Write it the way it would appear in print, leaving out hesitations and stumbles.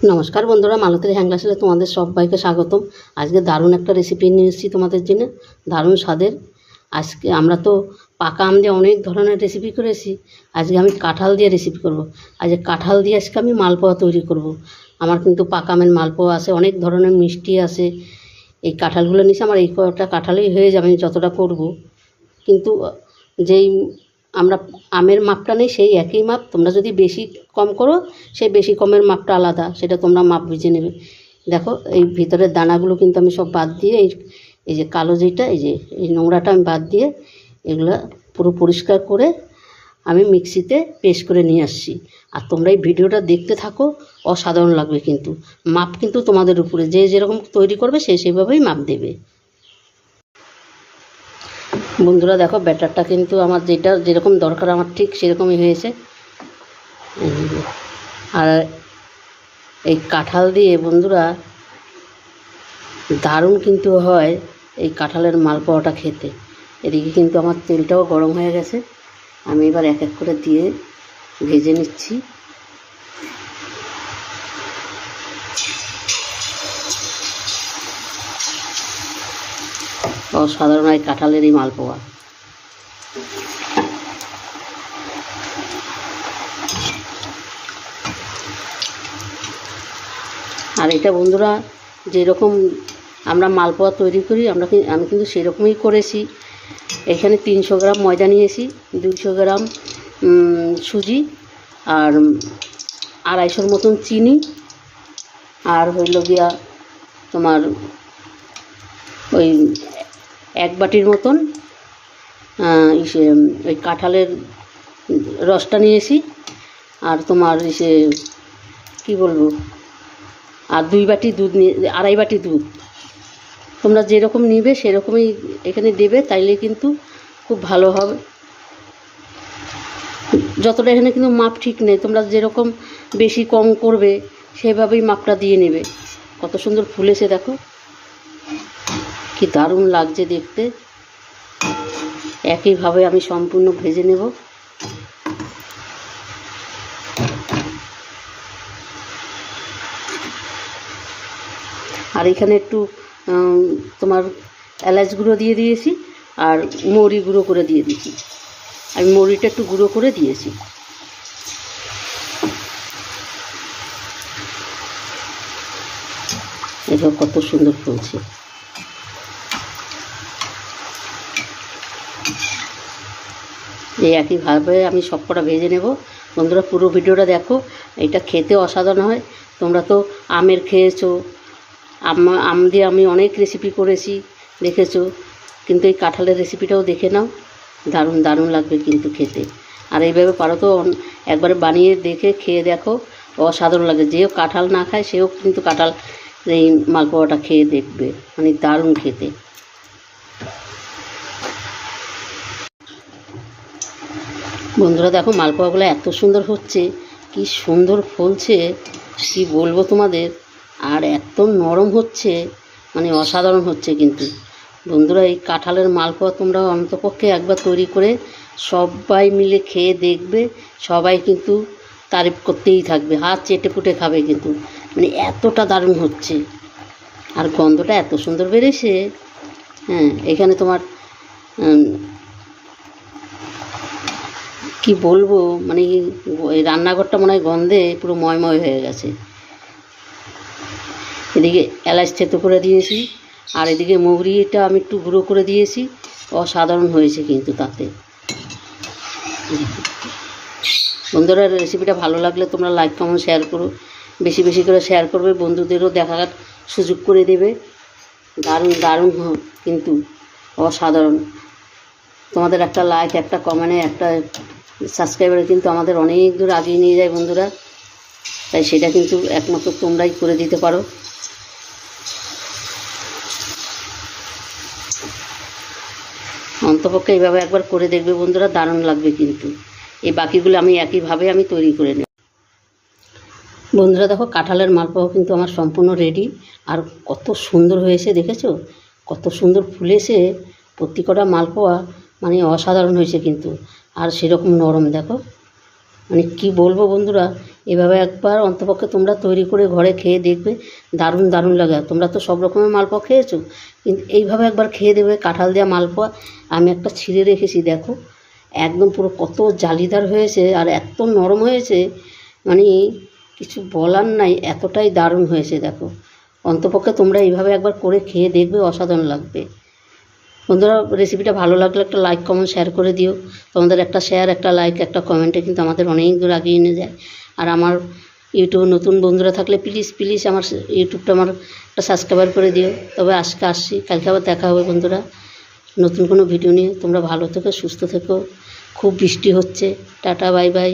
নমস্কার বন্ধুরা, মালতীর হ্যাংলাসে তোমাদের সবাইকে স্বাগতম। আজকে দারুণ একটা রেসিপি নিয়ে এসেছি তোমাদের জন্য, দারুণ স্বাদের। আজকে আমরা তো পাকা আম দিয়ে অনেক ধরনের রেসিপি করেছি, আজকে আমি কাঁঠাল দিয়ে রেসিপি করব। আজকে কাঁঠাল দিয়ে আজকে আমি মালপোয়া তৈরি করব। আমার কিন্তু পাকা আমের মালপোয়া আছে, অনেক ধরনের মিষ্টি আছে। এই কাঁঠালগুলো নিচে আমার এই কটা কাঁঠালেই হয়ে যাবে আমি যতটা করব। কিন্তু যেই আমরা আমের মাপটা নেই সেই একই মাপ, তোমরা যদি বেশি কম করো সেই বেশি কমের মাপটা আলাদা, সেটা তোমরা মাপ বুঝে নেবে। দেখো এই ভিতরের দানাগুলো কিন্তু আমি সব বাদ দিয়ে এই যে কালো যেটা এই নোংরাটা আমি বাদ দিয়ে এগুলো পুরো পরিষ্কার করে আমি মিক্সিতে পেস্ট করে নিয়ে আসছি। আর তোমরা এই ভিডিওটা দেখতে থাকো, অসাধারণ লাগবে। কিন্তু মাপ কিন্তু তোমাদের উপরে, যে যেরকম তৈরি করবে সে সেভাবেই মাপ দেবে। বন্ধুরা দেখো, ব্যাটারটা কিন্তু আমার যেটা যেরকম দরকার আমার ঠিক সেরকমই হয়েছে। আর এই কাঁঠাল দিয়ে বন্ধুরা দারুণ কিন্তু হয় এই কাঁঠালের মালপোয়াটা খেতে। এদিকে কিন্তু আমার তেলটাও গরম হয়ে গেছে, আমি এবার এক এক করে দিয়ে ভেজে নিচ্ছি। অসাধারণ এই কাঁঠালের এই মালপোয়া। আর এটা বন্ধুরা যেরকম আমরা মালপোয়া তৈরি করি আমি কিন্তু সেরকমই করেছি। এখানে 300 গ্রাম ময়দা নিয়েছি, 200 গ্রাম সুজি, আর 250 মতন চিনি, আর হইল গিয়া তোমার ওই 1 বাটির মতন ওই কাঁঠালের রসটা নিয়েছি, আর তোমার কী বলবো, আর 2 বাটি দুধ নিয়ে 2.5 বাটি দুধ। তোমরা যেরকম নিবে সেরকমই এখানে দেবে, তাইলে কিন্তু খুব ভালো হবে। যতটা এখানে কিন্তু মাপ ঠিক নেই, তোমরা যেরকম বেশি কম করবে সেভাবেই মাপটা দিয়ে নেবে। কত সুন্দর ফুলেছে দেখো, কি দারুণ লাগছে দেখতে। একইভাবে আমি সম্পূর্ণ ভেজে নেব। আর এখানে একটু তোমার এলাচ গুঁড়ো দিয়ে দিয়েছি, আর মৌরি গুঁড়ো করে দিয়ে দিয়েছি। আমি মৌরিটা একটু গুঁড়ো করে দিয়েছি। এটা কত সুন্দর ফুলছে। এই একইভাবে আমি সবকটা ভেজে নেব। বন্ধুরা পুরো ভিডিওটা দেখো, এটা খেতে অসাধারণ হয়। তোমরা তো আমের খেয়েছো, আম দিয়ে আমি অনেক রেসিপি করেছি দেখেছো, কিন্তু এই কাঁঠালের রেসিপিটাও দেখে নাও, দারুণ দারুণ লাগবে কিন্তু খেতে। আর এইভাবে পারো তো একবার বানিয়ে দেখে খেয়ে দেখো, অসাধারণ লাগে। যেও কাঁঠাল না খায় সেও কিন্তু কাঁঠাল এই মালপোয়াটা খেয়ে দেখবে, মানে দারুণ খেতে। বন্ধুরা দেখো মালপোয়াগুলো এত সুন্দর হচ্ছে, কি সুন্দর ফুলছে, কি বলবো তোমাদের। আর এত নরম হচ্ছে, মানে অসাধারণ হচ্ছে কিন্তু। বন্ধুরা এই কাঁঠালের মালপোয়া তোমরা অন্তপক্ষে একবার তৈরি করে সবাই মিলে খেয়ে দেখবে, সবাই কিন্তু তারিফ করতেই থাকবে, হাত চেটে পুটে খাবে কিন্তু, মানে এতটা দারুণ হচ্ছে। আর গন্ধটা এত সুন্দর বেরিয়েছে। হ্যাঁ, এখানে তোমার কি বলবো, মানে এই রান্নাঘরটা মনে হয় গন্ধে পুরো ময়ময় হয়ে গেছে। এদিকে এলাচ থেতো করে দিয়েছি, আর এদিকে মৌরিটা আমি একটু গুঁড়ো করে দিয়েছি। অসাধারণ হয়েছে কিন্তু তাতে। বন্ধুরা রেসিপিটা ভালো লাগলে তোমরা লাইক কমেন্ট শেয়ার করো, বেশি বেশি করে শেয়ার করবে, বন্ধুদেরও দেখার সুযোগ করে দেবে। দারুণ দারুণ কিন্তু, অসাধারণ। তোমাদের একটা লাইক, একটা কমেন্টে, একটা সাবস্ক্রাইবারে কিন্তু আমাদের অনেক দূর আগিয়ে নিয়ে যায় বন্ধুরা। তাই সেটা কিন্তু একমাত্র তোমরাই করে দিতে পারো। অন্তপক্ষে এইভাবে একবার করে দেখবে বন্ধুরা, দারুণ লাগবে কিন্তু। এই বাকিগুলো আমি একইভাবে আমি তৈরি করে নেব। বন্ধুরা দেখো কাঁঠালের মালপোয়া কিন্তু আমার সম্পূর্ণ রেডি। আর কত সুন্দর হয়েছে দেখেছো, কত সুন্দর ফুলেছে প্রত্যেকটা মালপোয়া, মানে অসাধারণ হয়েছে কিন্তু। আর সেরকম নরম দেখো, মানে কি বলবো বন্ধুরা, এভাবে একবার অন্তপক্ষে তোমরা তৈরি করে ঘরে খেয়ে দেখবে, দারুণ দারুণ লাগে। তোমরা তো সব রকমের মালপোয়া খেয়েছো, কিন্তু এইভাবে একবার খেয়ে দেবে। কাঁঠাল দেওয়া মালপোয়া আমি একটা ছিঁড়ে রেখেছি, দেখো একদম পুরো কত জালিদার হয়েছে আর এত নরম হয়েছে, মানে কিছু বলার নাই, এতটাই দারুণ হয়েছে। দেখো অন্তপক্ষে তোমরা এইভাবে একবার করে খেয়ে দেখবে, অসাধারণ লাগবে। বন্ধুরা, রেসিপিটা ভালো লাগলে একটা লাইক কমেন্ট শেয়ার করে দিও। তোমাদের একটা শেয়ার, একটা লাইক, একটা কমেন্টে কিন্তু আমাদের অনেক দূর এগিয়ে নিয়ে যায়। আর আমার ইউটিউবে নতুন বন্ধুরা থাকলে প্লিজ প্লিজ আমার ইউটিউবটা আমার একটা সাবস্ক্রাইবার করে দিও। তবে আজকে আসছি, কালকে আবার দেখা হবে বন্ধুরা নতুন কোনো ভিডিও নিয়ে। তোমরা ভালো থেকো, সুস্থ থেকো। খুব বৃষ্টি হচ্ছে। Tata, bye bye.